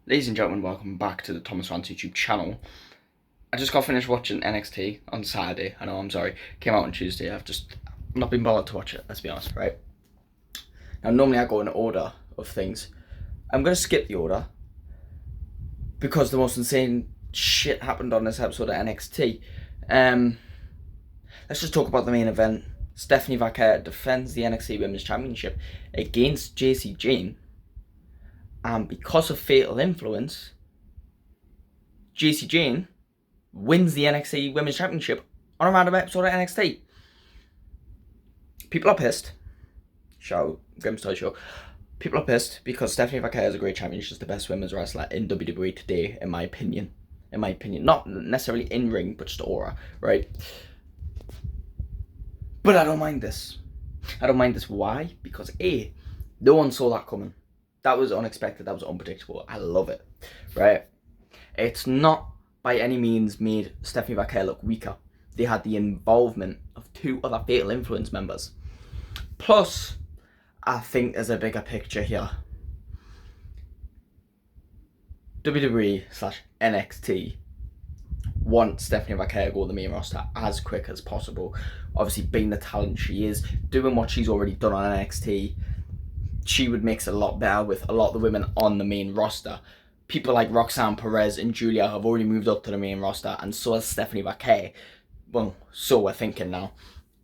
Ladies and gentlemen, welcome back to the Thomas Rants YouTube channel. I just got finished watching NXT on Saturday. I know, I'm sorry. Came out on Tuesday. I've not been bothered to watch it, let's be honest, right? Now, normally I go in order of things. I'm going to skip the order because the most insane shit happened on this episode of NXT. Let's just talk about the main event. Stephanie Vaquer defends the NXT Women's Championship against Jacy Jayne. And because of Fatal Influence, Jacy Jayne wins the NXT Women's Championship on a random episode of NXT. People are pissed. Grimm's Toy Show. People are pissed because Stephanie Vaquer is a great champion. She's the best women's wrestler in WWE today, in my opinion. Not necessarily in ring, but just aura, right? But I don't mind this. Why? Because A, no one saw that coming. That was unexpected. That was unpredictable. I love it, right? It's not by any means made Stephanie Vaquer look weaker. They had the involvement of two other Fatal Influence members. Plus, I think there's a bigger picture here. WWE/NXT want Stephanie Vaquer to go to the main roster as quick as possible. Obviously, being the talent she is, doing what she's already done on NXT, she would mix it a lot better with a lot of the women on the main roster. People like Roxanne Perez and Julia have already moved up to the main roster, and so has Stephanie Vaquer. Well, so we're thinking now.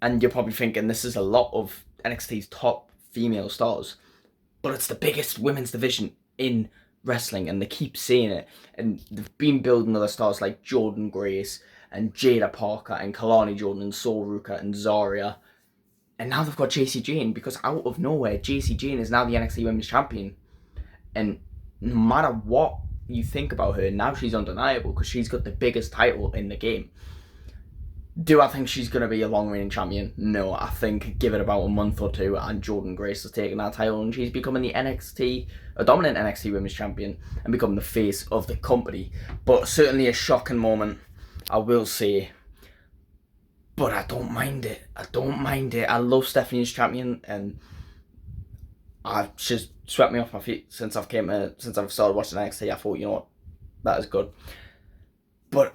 And you're probably thinking this is a lot of NXT's top female stars, but it's the biggest women's division in wrestling, and they keep saying it. And they've been building other stars like Jordynne Grace and Jada Parker and Kalani Jordan and Sol Ruka and Zarya. And now they've got Jacy Jayne, because out of nowhere, Jacy Jayne is now the NXT Women's Champion. And no matter what you think about her, now she's undeniable because she's got the biggest title in the game. Do I think she's going to be a long-reigning champion? No, I think give it about a month or two and Jordynne Grace has taken that title and she's becoming a dominant NXT Women's Champion and becoming the face of the company. But certainly a shocking moment, I will say. But I don't mind it. I love Stephanie as champion, and I've just swept me off my feet since I've started watching NXT. I thought, you know what, that is good. But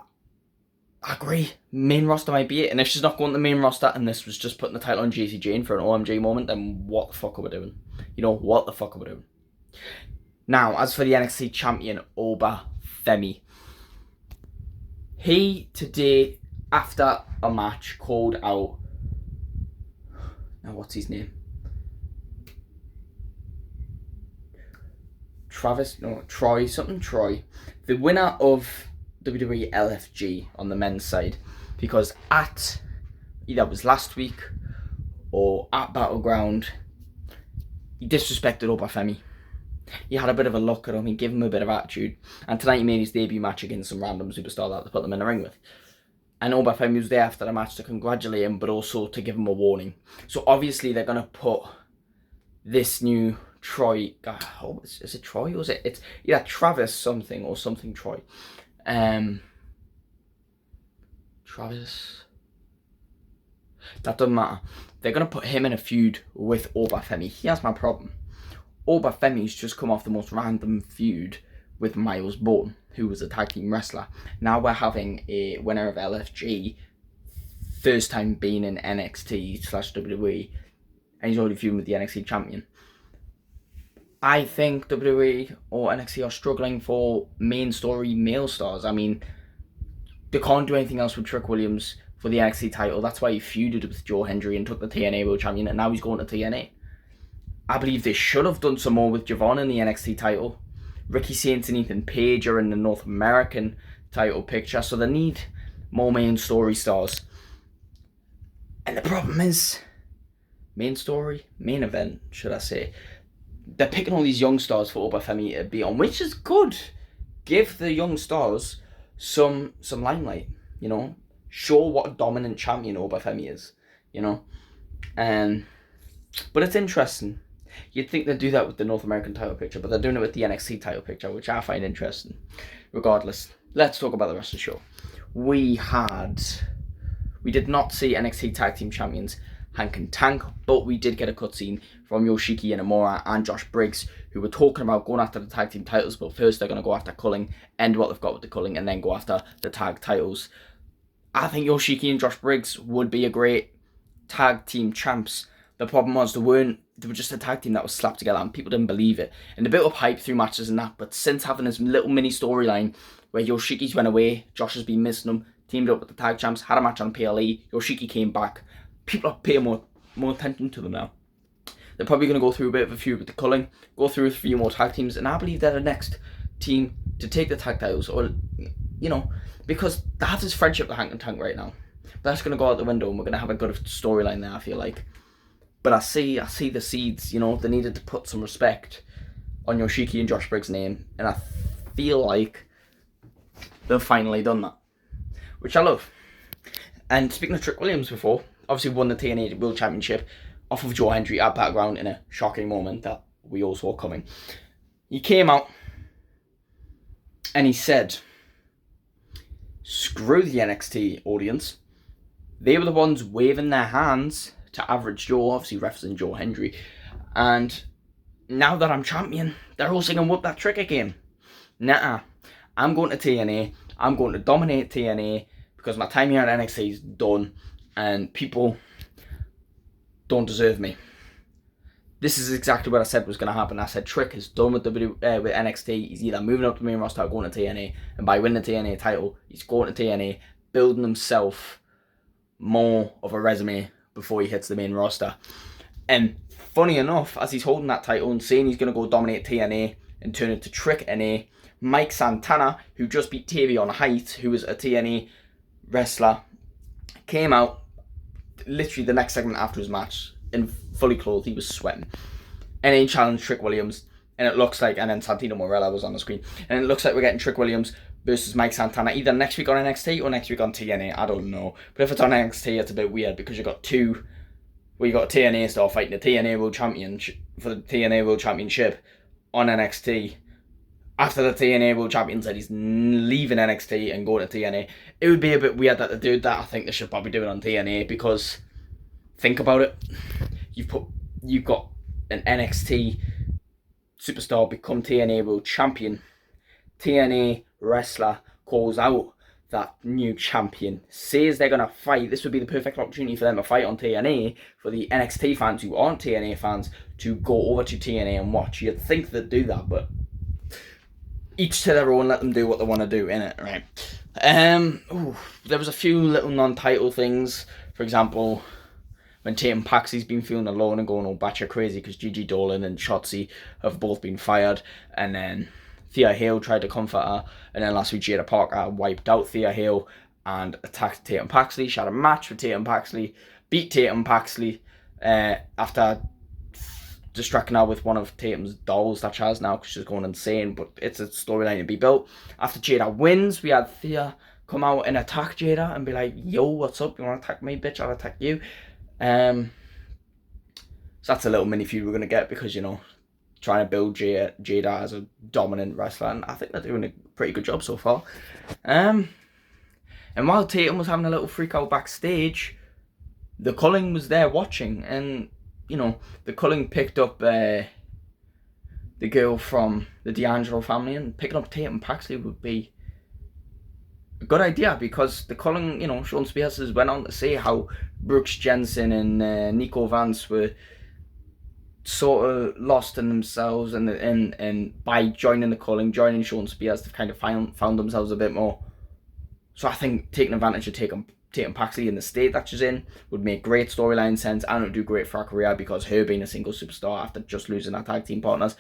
I agree, main roster might be it. And if she's not going to the main roster and this was just putting the title on Jacy Jayne for an OMG moment, then what the fuck are we doing? What the fuck are we doing? Now, as for the NXT champion, Oba Femi. He today, after a match, called out, now what's his name? Troy, the winner of WWE LFG on the men's side, because at either it was last week or at Battleground, he disrespected Oba Femi. He had a bit of a look at him, he gave him a bit of attitude, and tonight he made his debut match against some random superstar that they put them in the ring with. And Oba Femi was there after the match to congratulate him, but also to give him a warning. So obviously they're going to put this new Troy, is it Troy or it's either Travis something or something Troy. Travis, that doesn't matter. They're going to put him in a feud with Oba Femi. Here's my problem. Oba Femi's just come off the most random feud with Miles Bourne, who was a tag team wrestler. Now we're having a winner of LFG, first time being in NXT/WWE, and he's already feuding with the NXT champion. I think WWE or NXT are struggling for main story male stars. I mean, they can't do anything else with Trick Williams for the NXT title. That's why he feuded with Joe Hendry and took the TNA World Champion, and now he's going to TNA. I believe they should have done some more with Javon in the NXT title. Ricky Saints and Ethan Page are in the North American title picture, so they need more main story stars. And the problem is, main event, should I say. They're picking all these young stars for Oba Femi to be on, which is good. Give the young stars some limelight, Show what a dominant champion Oba Femi is, But it's interesting. You'd think they'd do that with the North American title picture, but they're doing it with the NXT title picture, which I find interesting. Regardless, let's talk about the rest of the show. We did not see NXT Tag Team Champions Hank and Tank, but we did get a cutscene from Yoshiki Inamura and Josh Briggs, who were talking about going after the tag team titles, but first they're going to go after Culling, end what they've got with the Culling, and then go after the tag titles. I think Yoshiki and Josh Briggs would be a great tag team champs. The problem was they were just a tag team that was slapped together and people didn't believe it. And a bit of hype through matches and that, but since having this little mini storyline where Yoshiki's went away, Josh has been missing them, teamed up with the tag champs, had a match on PLE, Yoshiki came back, people are paying more attention to them now. They're probably going to go through a bit of a feud with the Culling, go through a few more tag teams, and I believe they're the next team to take the tag titles, or, you know, because they have this friendship with Hank and Tank right now. But that's going to go out the window, and we're going to have a good storyline there, I feel like. But I see the seeds, you know, they needed to put some respect on Yoshiki and Josh Briggs' name, and I feel like they've finally done that, which I love. And speaking of Trick Williams before, obviously won the TNA World Championship off of Joe Hendry at Battleground in a shocking moment that we all saw coming. He came out and he said, screw the NXT audience. They were the ones waving their hands to Average Joe, obviously referencing Joe Hendry. And now that I'm champion, they're all singing Whoop That Trick again. Nah, I'm going to TNA. I'm going to dominate TNA because my time here at NXT is done and people don't deserve me. This is exactly what I said was going to happen. I said Trick is done with with NXT. He's either moving up to the main roster or going to TNA. And by winning the TNA title, he's going to TNA, building himself more of a resume before he hits the main roster. And funny enough, as he's holding that title and saying he's going to go dominate TNA and turn it to Trick NA, Mike Santana, who just beat Tavion Height, who was a TNA wrestler, came out literally the next segment after his match in fully clothed. He was sweating, and he challenged Trick Williams, and it looks like, and then Santino Morella was on the screen, and it looks like we're getting Trick Williams versus Mike Santana either next week on NXT or next week on TNA. I don't know, but if it's on NXT, it's a bit weird because you got two. Well, you got a TNA star fighting the TNA World Championship for the TNA World Championship on NXT. After the TNA World Champion said he's leaving NXT and going to TNA, it would be a bit weird that they do that. I think they should probably do it on TNA because, think about it, you've got an NXT superstar become TNA World Champion. TNA wrestler calls out that new champion, says they're going to fight. This would be the perfect opportunity for them to fight on TNA, for the NXT fans who aren't TNA fans to go over to TNA and watch. You'd think they'd do that, but each to their own, let them do what they want to do, innit, right? There was a few little non-title things. For example, when Tatum Paxley's been feeling alone and going all batshit crazy because Gigi Dolan and Shotzi have both been fired, and then Thea Hale tried to comfort her, and then last week Jada Parker wiped out Thea Hale and attacked Tatum Paxley. She had a match with Tatum Paxley, beat Tatum Paxley after distracting her with one of Tatum's dolls that she has now because she's going insane, but it's a storyline to be built. After Jada wins, we had Thea come out and attack Jada and be like, yo, what's up? You want to attack me, bitch? I'll attack you. So that's a little mini feud we're going to get because, you know, trying to build Jada as a dominant wrestler, and I think they're doing a pretty good job so far. And while Tatum was having a little freak out backstage, the Culling was there watching, and you know, the Culling picked up the girl from the D'Angelo family, and picking up Tatum Paxley would be a good idea because the Culling, you know, Sean Spears has went on to say how Brooks Jensen and Nico Vance were sort of lost in themselves, and by joining the Culling, joining Sean Spears, they've kind of found themselves a bit more. So I think taking advantage of Tatum Paxley in the state that she's in would make great storyline sense, and it would do great for her career because her being a single superstar after just losing her tag team partners,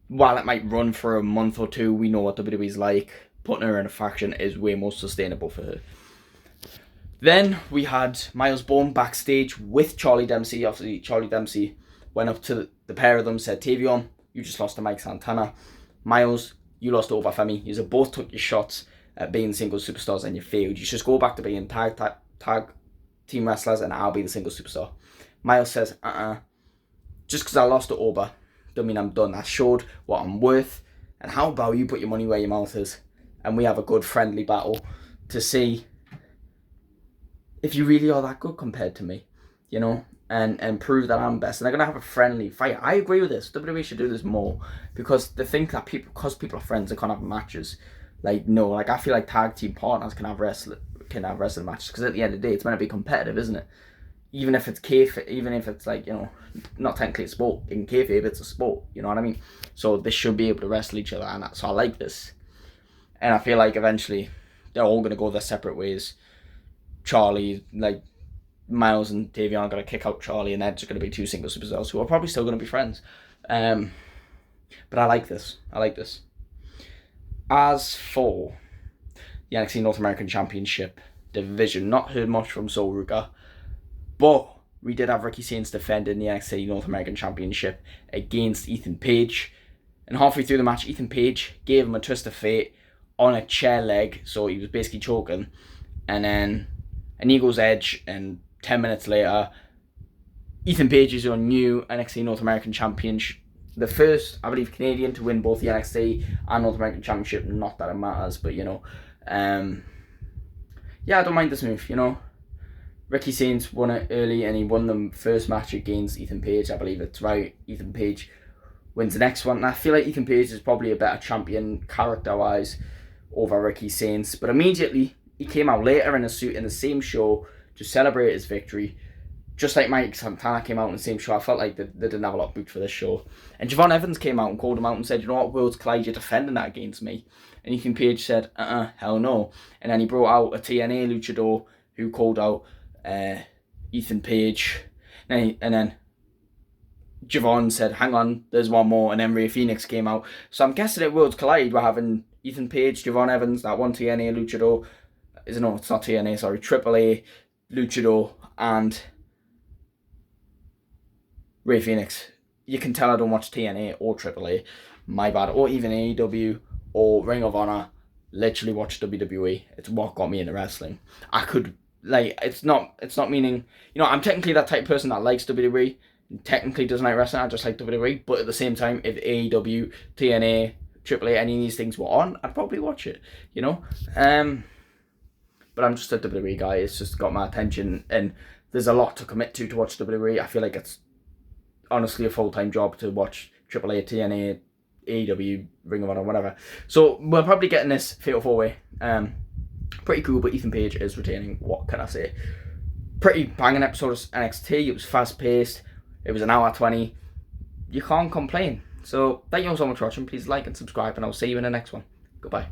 while it might run for a month or two, we know what WWE's like. Putting her in a faction is way more sustainable for her. Then we had Miles Bourne backstage with Charlie Dempsey. Obviously, Charlie Dempsey went up to the pair of them, said, Tavion, you just lost to Mike Santana. Miles, you lost over for me. You both took your shots at being single superstars and you failed. You should just go back to being tag team wrestlers and I'll be the single superstar. Miles says, just because I lost to Oba, don't mean I'm done. I showed what I'm worth. And how about you put your money where your mouth is and we have a good friendly battle to see if you really are that good compared to me. you know, and prove that I'm best. And they're going to have a friendly fight. I agree with this. WWE should do this more, because they think that because people are friends, they can't have matches. Like, no, like, I feel like tag team partners can have wrestling matches, because at the end of the day, it's meant to be competitive, isn't it? Even if it's even if it's like, you know, not technically a sport, in kayfabe it's a sport, you know what I mean? So they should be able to wrestle each other, and so I like this. And I feel like eventually they're all going to go their separate ways. Charlie, like, Miles and Davion are going to kick out Charlie, and they're just going to be two single superstars who are probably still going to be friends. But I like this. As for the NXT North American Championship division, not heard much from Sol Ruka, but we did have Ricky Sainz defending the NXT North American Championship against Ethan Page. And halfway through the match, Ethan Page gave him a twist of fate on a chair leg, so he was basically choking. And then an Eagle's Edge, and 10 minutes later, Ethan Page is your new NXT North American Champion. The first, I believe, Canadian to win both the NXT and North American Championship. Not that it matters, but, you know. Yeah, I don't mind this move, you know. Ricky Sainz won it early, and he won the first match against Ethan Page. I believe it's right. Ethan Page wins the next one. And I feel like Ethan Page is probably a better champion character-wise over Ricky Sainz. But immediately, he came out later in a suit in the same show to celebrate his victory. Just like Mike Santana came out in the same show. I felt like they didn't have a lot booked for this show. And Javon Evans came out and called him out and said, you know what, Worlds Collide, you're defending that against me. And Ethan Page said, hell no. And then he brought out a TNA luchador who called out Ethan Page. And then Javon said, hang on, there's one more. And then Rey Fenix came out. So I'm guessing at Worlds Collide, we're having Ethan Page, Javon Evans, that one TNA luchador. No, it's not TNA, sorry, AAA luchador, and Rey Fenix. You can tell I don't watch TNA or AAA, my bad, or even AEW or Ring of Honor. Literally watch WWE. It's what got me into wrestling. I could, like, it's not meaning, you know, I'm technically that type of person that likes WWE, and technically doesn't like wrestling. I just like WWE, but at the same time, if AEW, TNA, AAA, any of these things were on, I'd probably watch it, you know. But I'm just a WWE guy. It's just got my attention, and there's a lot to commit to watch WWE. I feel like it's honestly a full-time job to watch AAA, TNA, AEW, Ring of Honor, whatever. So we're probably getting this Fatal 4-Way. Pretty cool, but Ethan Page is retaining. What can I say? Pretty banging episode of NXT. It was fast-paced. It was an hour 20. You can't complain. So thank you all so much for watching. Please like and subscribe, and I'll see you in the next one. Goodbye.